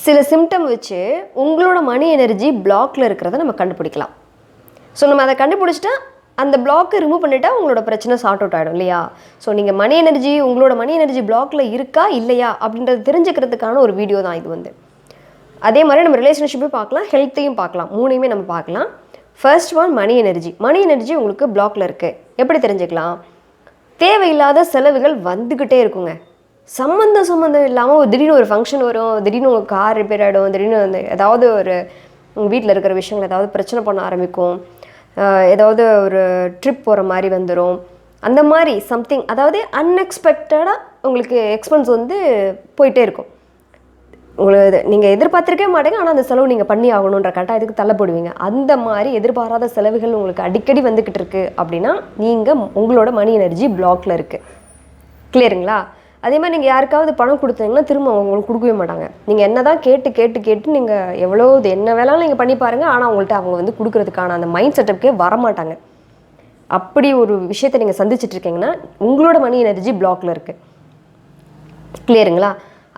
சில சிம்டம் வச்சு உங்களோட மணி எனர்ஜி பிளாக்ல இருக்கிறத நம்ம கண்டுபிடிக்கலாம். ஸோ நம்ம அதை கண்டுபிடிச்சிட்டா அந்த பிளாக்கை ரிமூவ் பண்ணிட்டா உங்களோட பிரச்சனை சார்ட் அவுட் ஆகிடும் இல்லையா? ஸோ நீங்கள் உங்களோட மணி எனர்ஜி பிளாக்ல இருக்கா இல்லையா அப்படின்றத தெரிஞ்சுக்கிறதுக்கான ஒரு வீடியோ தான் இது. அதே மாதிரி நம்ம ரிலேஷன்ஷிப்பையும் பார்க்கலாம், ஹெல்த்தையும் பார்க்கலாம், மூணையுமே நம்ம பார்க்கலாம். ஃபர்ஸ்ட் ஒன் மணி எனர்ஜி உங்களுக்கு பிளாக்ல இருக்குது. எப்படி தெரிஞ்சுக்கலாம்? தேவையில்லாத செலவுகள் வந்துக்கிட்டே இருக்குங்க. சம்மந்தம் இல்லாமல் திடீர்னு ஒரு ஃபங்க்ஷன் வரும், திடீர்னு உங்கள் கார் ரிப்பேர் ஆகிடும், திடீர்னு வந்து ஏதாவது ஒரு உங்கள் வீட்டில் இருக்கிற விஷயங்கள் ஏதாவது பிரச்சனை பண்ண ஆரம்பிக்கும், ஏதாவது ஒரு ட்ரிப் போகிற மாதிரி வந்துடும். அந்த மாதிரி சம்திங், அதாவது அன்எக்ஸ்பெக்டடாக உங்களுக்கு எக்ஸ்பென்ஸ் வந்து போயிட்டே இருக்கும். உங்களுக்கு நீங்கள் எதிர்பார்த்துருக்கே மாட்டேங்க, ஆனால் அந்த செலவு நீங்கள் பண்ணி ஆகணுன்ற கட்டாயத்துக்கு தள்ளப்படுவீங்க. அந்த மாதிரி எதிர்பாராத செலவுகள் உங்களுக்கு அடிக்கடி வந்துக்கிட்டு இருக்குது அப்படின்னா உங்களோட மணி எனர்ஜி பிளாக்ல இருக்குது. கிளியருங்களா? அதே மாதிரி நீங்கள் யாருக்காவது பணம் கொடுத்தீங்கன்னா திரும்ப அவங்களுக்கு கொடுக்கவே மாட்டாங்க. நீங்கள் என்ன தான் கேட்டு நீங்கள் எவ்வளோ என்ன வேணாலும் நீங்கள் பண்ணி பாருங்கள், ஆனால் அவங்க வந்து கொடுக்கறதுக்கான அந்த மைண்ட் செட்டப்புக்கே வரமாட்டாங்க. அப்படி ஒரு விஷயத்தை நீங்கள் சந்திச்சுட்டு இருக்கீங்கன்னா உங்களோட மணி எனர்ஜி பிளாக்ல இருக்குது. கிளியருங்களா?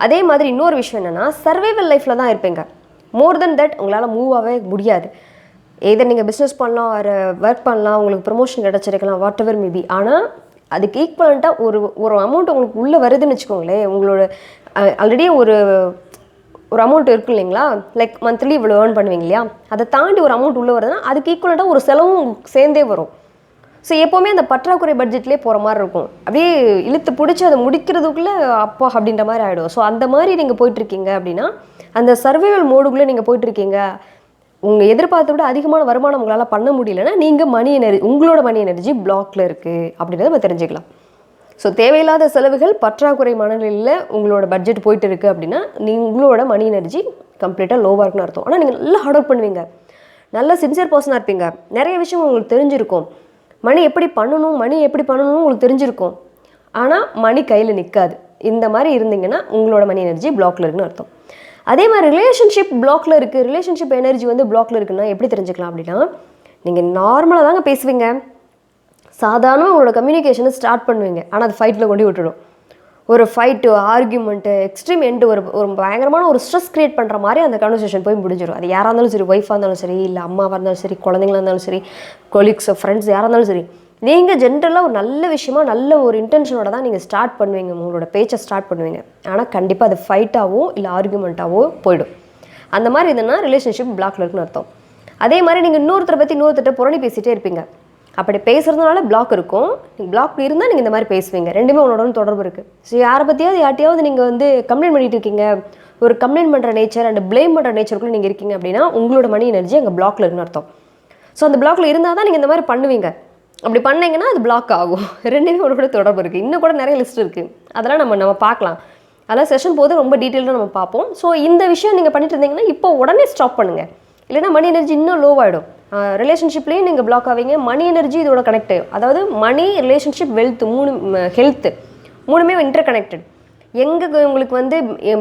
அதே மாதிரி இன்னொரு விஷயம் என்னென்னா, சர்வைவல் லைஃப்பில் தான் இருப்பீங்க. மோர் தென் தட் உங்களால் மூவ் ஆகவே முடியாது. எதர் நீங்கள் பிஸ்னஸ் பண்ணலாம், ஒரு ஒர்க் பண்ணலாம், உங்களுக்கு ப்ரொமோஷன் கிடச்சிருக்கலாம், வாட் எவர் மேபி. ஆனால் அதுக்கு ஈக்குவலண்ட்டாக ஒரு அமௌண்ட் உங்களுக்கு உள்ளே வருதுன்னு வச்சுக்கோங்களேன். உங்களோட ஆல்ரெடி ஒரு அமௌண்ட் இருக்கும் இல்லைங்களா, லைக் மந்த்லி இவ்வளோ ஏர்ன் பண்ணுவீங்க இல்லையா, அதை தாண்டி ஒரு அமௌண்ட் உள்ளே வருதுன்னா அதுக்கு ஈக்குவலண்ட்டாக ஒரு செலவும் சேர்ந்தே வரும். ஸோ எப்போவுமே அந்த பற்றாக்குறை பட்ஜெட்லேயே போகிற மாதிரி இருக்கும். அப்படியே இழுத்து பிடிச்சி அதை முடிக்கிறதுக்குள்ளே அப்பா அப்படின்ற மாதிரி ஆகிடும். ஸோ அந்த மாதிரி நீங்கள் போயிட்டுருக்கீங்க அப்படின்னா, அந்த சர்வைவல் மோடுக்குள்ளே நீங்கள் போயிட்டுருக்கீங்க, உங்கள் எதிர்பார்த்த விட அதிகமான வருமானம் உங்களால் பண்ண முடியலன்னா உங்களோட மணி எனர்ஜி பிளாக்ல இருக்குது அப்படின்றத நம்ம தெரிஞ்சுக்கலாம். ஸோ தேவையில்லாத செலவுகள், பற்றாக்குறை மனநிலையில் உங்களோட பட்ஜெட் போயிட்டு இருக்குது அப்படின்னா உங்களோட மணி எனர்ஜி கம்ப்ளீட்டாக லோவாக இருக்குன்னு அர்த்தம். ஆனால் நீங்கள் நல்லா ஹார்ட் ஒர்க் பண்ணுவீங்க, நல்ல சின்சியர் பர்சனாக இருப்பீங்க, நிறைய விஷயம் உங்களுக்கு தெரிஞ்சிருக்கும், மணி எப்படி பண்ணணும்னு உங்களுக்கு தெரிஞ்சிருக்கும். ஆனால் மணி கையில் நிற்காது. இந்த மாதிரி இருந்தீங்கன்னா உங்களோட மணி எனர்ஜி பிளாக்ல இருக்குன்னு அர்த்தம். அதே மாதிரி ரிலேஷன்ஷிப் பிளாக்ல இருக்குது, ரிலேஷன்ஷிப் எனர்ஜி வந்து பிளாக்ல இருக்குன்னா எப்படி தெரிஞ்சுக்கலாம் அப்படின்னா, நீங்கள் நார்மலாக தாங்க பேசுவீங்க, சாதாரண உங்களோட கம்யூனிகேஷனை ஸ்டார்ட் பண்ணுவீங்க, ஆனால் அது ஃபைட்டில் கொண்டு விட்டுடும். ஒரு ஃபைட்டு, ஆர்கியூமெண்ட்டு, எக்ஸ்ட்ரீம் எண்டு, ஒரு பயங்கரமான ஒரு ஸ்ட்ரெஸ் கிரியேட் பண்ணுற மாதிரி அந்த கன்வர்சேஷன் போய் முடிஞ்சிடும். அது யாராக இருந்தாலும் சரி, ஒய்ஃபாக இருந்தாலும் சரி, இல்லை அம்மாவாக இருந்தாலும் சரி, குழந்தைங்களாக இருந்தாலும் சரி, கொலீக்ஸ், ஃப்ரெண்ட்ஸ் யாராக இருந்தாலும் சரி, நீங்கள் ஜென்ரலாக ஒரு நல்ல விஷயமா நல்ல ஒரு இன்டென்ஷனோட தான் நீங்கள் ஸ்டார்ட் பண்ணுவீங்க, உங்களோட பேச்சை ஸ்டார்ட் பண்ணுவீங்க. ஆனால் கண்டிப்பாக அது ஃபைட்டாகவோ இல்லை ஆர்கியூமெண்ட்டாகவோ போயிடும். அந்த மாதிரி இதுன்னா ரிலேஷன்ஷிப் பிளாக்ல இருக்குன்னு அர்த்தம். அதே மாதிரி நீங்கள் இன்னொருத்தர்கிட்ட புரணி பேசிகிட்டே இருப்பீங்க. அப்படி பேசுகிறதுனால பிளாக் இருக்கும். நீங்கள் பிளாக் இருந்தால் நீங்கள் இந்த மாதிரி பேசுவீங்க. ரெண்டுமே உங்களோட தொடர்பு இருக்குது. ஸோ யார்ட்டையாவது நீங்கள் வந்து கம்ப்ளைண்ட் பண்ணிட்டு இருக்கீங்க, ஒரு கம்ப்ளைண்ட் பண்ணுற நேச்சர் அண்ட் ப்ளேம் பண்ணுற நேச்சருக்குள்ளே நீங்கள் இருக்கீங்க அப்படின்னா உங்களோட மணி எனர்ஜி அங்கே பிளாக்ல இருக்குன்னு அர்த்தம். ஸோ அந்த பிளாக்ல இருந்தால் தான் நீங்கள் இந்த மாதிரி பண்ணுவீங்க. அப்படி பண்ணிங்கன்னா அது பிளாக் ஆகும். ரெண்டுமே உங்களோட தொடர்பு இருக்குது. இன்னும் கூட நிறைய லிஸ்ட் இருக்குது, அதெல்லாம் நம்ம பார்க்கலாம். அதெல்லாம் செஷன் போது ரொம்ப டீட்டெயிலாக நம்ம பார்ப்போம். ஸோ இந்த விஷயம் நீங்கள் பண்ணிட்டு இருந்தீங்கன்னா இப்போ உடனே ஸ்டாப் பண்ணுங்கள், இல்லைன்னா மணி எனர்ஜி இன்னும் லோவாகிடும். ரிலேஷன்ஷிப்லேயும் நீங்கள் பிளாக் ஆவீங்க, மணி எனர்ஜி இதோட கனெக்ட். அதாவது மணி, ரிலேஷன்ஷிப், ஹெல்த்து மூணுமே இன்டர் கனெக்டட். எங்கே உங்களுக்கு வந்து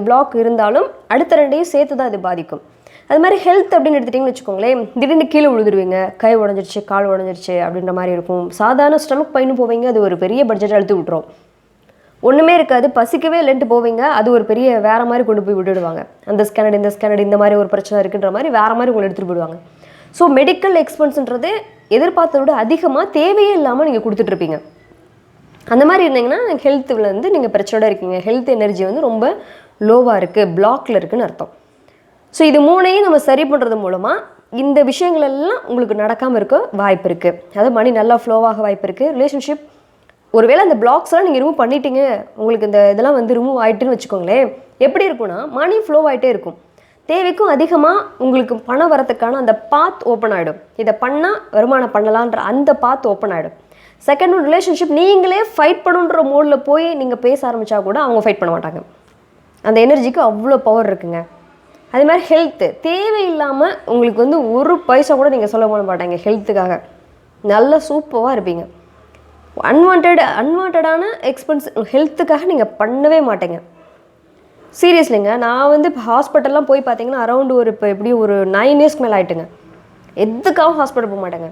பிளாக் இருந்தாலும் அடுத்த ரெண்டையும் சேர்த்து தான் அது பாதிக்கும். அது மாதிரி ஹெல்த் அப்படின்னு எடுத்துட்டிங்கன்னு வச்சுக்கோங்களேன், திடீர்னு கீழே விழுதுருவீங்க, கை உடஞ்சிருச்சு, கால் உடஞ்சிருச்சு அப்படின்ற மாதிரி இருக்கும். சாதாரண ஸ்டமக் பெயின் போவீங்க, அது ஒரு பெரிய பட்ஜெட் அழுத்து விட்டுரும். ஒன்றுமே இருக்காது, பசிக்கவே இல்லைன்ட்டு போவீங்க, அது ஒரு பெரிய வேறு மாதிரி கொண்டு போய் விட்டுடுவாங்க. அந்த ஸ்கேனட் இந்த மாதிரி ஒரு பிரச்சனை இருக்குன்ற மாதிரி வேறு மாதிரி உங்களை எடுத்துகிட்டு போயிடுவாங்க. ஸோ மெடிக்கல் எக்ஸ்பென்ஸுன்றது எதிர்பார்த்தத விட அதிகமாக தேவையே இல்லாமல் நீங்கள் கொடுத்துட்ருப்பீங்க. அந்த மாதிரி இருந்தீங்கன்னா ஹெல்த்தில் வந்து நீங்கள் பிரச்சனையோட இருக்கீங்க, ஹெல்த் எனர்ஜி வந்து ரொம்ப லோவாக இருக்குது, பிளாக்ல இருக்குதுன்னு அர்த்தம். ஸோ இது மூணையும் நம்ம சரி பண்ணுறது மூலமாக இந்த விஷயங்கள் எல்லாம் உங்களுக்கு நடக்காமல் இருக்க வாய்ப்பு இருக்குது. அதாவது மணி நல்லா ஃப்ளோவாக வாய்ப்பு இருக்குது. ரிலேஷன்ஷிப் ஒருவேளை அந்த பிளாக்ஸ்லாம் நீங்கள் ரிமூவ் பண்ணிட்டீங்க, உங்களுக்கு இந்த இதெல்லாம் வந்து ரிமூவ் ஆகிட்டுன்னு வச்சுக்கோங்களேன், எப்படி இருக்குன்னா மணி ஃப்ளோ ஆகிட்டே இருக்கும். தேவைக்கும் அதிகமாக உங்களுக்கு பணம் வரத்துக்கான அந்த பாத் ஓப்பன் ஆகிடும். இதை பண்ணால் வருமானம் பண்ணலான்ற அந்த பாத் ஓப்பன் ஆகிடும். செகண்ட் ஒன், ரிலேஷன்ஷிப் நீங்களே ஃபைட் பண்ணுன்ற மோடில் போய் நீங்கள் பேச ஆரம்பித்தா கூட அவங்க ஃபைட் பண்ண மாட்டாங்க. அந்த எனர்ஜிக்கு அவ்வளோ பவர் இருக்குங்க. அதே மாதிரி ஹெல்த்து தேவையில்லாமல் உங்களுக்கு வந்து ஒரு பைசா கூட நீங்கள் சொல்ல போட மாட்டாங்க. ஹெல்த்துக்காக நல்ல சூப்பராக இருப்பீங்க. அன்வான்டான எக்ஸ்பென்ஸ் ஹெல்த்துக்காக நீங்கள் பண்ணவே மாட்டேங்க. சீரியஸ்லிங்க, நான் வந்து இப்போ ஹாஸ்பிட்டல்லாம் போய் பார்த்தீங்கன்னா அரௌண்டு இப்போ எப்படியும் ஒரு 9 இயர்ஸ்க்கு மேலே ஆகிட்டுங்க. எதுக்காகவும் ஹாஸ்பிட்டல் போக மாட்டேங்க,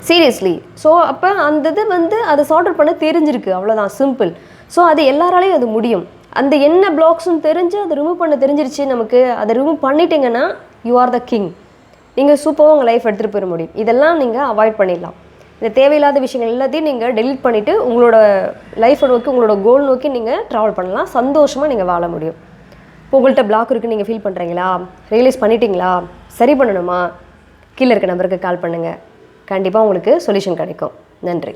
சீரியஸ்லி. ஸோ அப்போ அந்த இது வந்து அதை சார்ட் அவுட் பண்ண தெரிஞ்சிருக்கு, அவ்வளோதான், சிம்பிள். ஸோ அது எல்லாராலையும் அது முடியும். அந்த என்ன பிளாக்ஸும் தெரிஞ்சு அதை ரிமூவ் பண்ண தெரிஞ்சிருச்சு நமக்கு, அதை ரிமூவ் பண்ணிட்டீங்கன்னா யூ ஆர் த கிங். நீங்கள் சூப்பராக உங்கள் லைஃப் எடுத்துகிட்டு போயிட முடியும். இதெல்லாம் நீங்கள் அவாய்ட் பண்ணிடலாம். இந்த தேவையில்லாத விஷயங்கள் எல்லாத்தையும் நீங்கள் டெலீட் பண்ணிவிட்டு உங்களோட லைஃப்பை நோக்கி, உங்களோட கோல் நோக்கி நீங்கள் ட்ராவல் பண்ணலாம். சந்தோஷமாக நீங்கள் வாழ முடியும். இப்போ உங்கள்கிட்ட பிளாக் இருக்குன்னு நீங்கள் ஃபீல் பண்ணுறீங்களா? ரியலைஸ் பண்ணிட்டீங்களா? சரி பண்ணணுமா? கீழே இருக்க நம்பருக்கு கால் பண்ணுங்கள். கண்டிப்பாக உங்களுக்கு சொல்யூஷன் கிடைக்கும். நன்றி.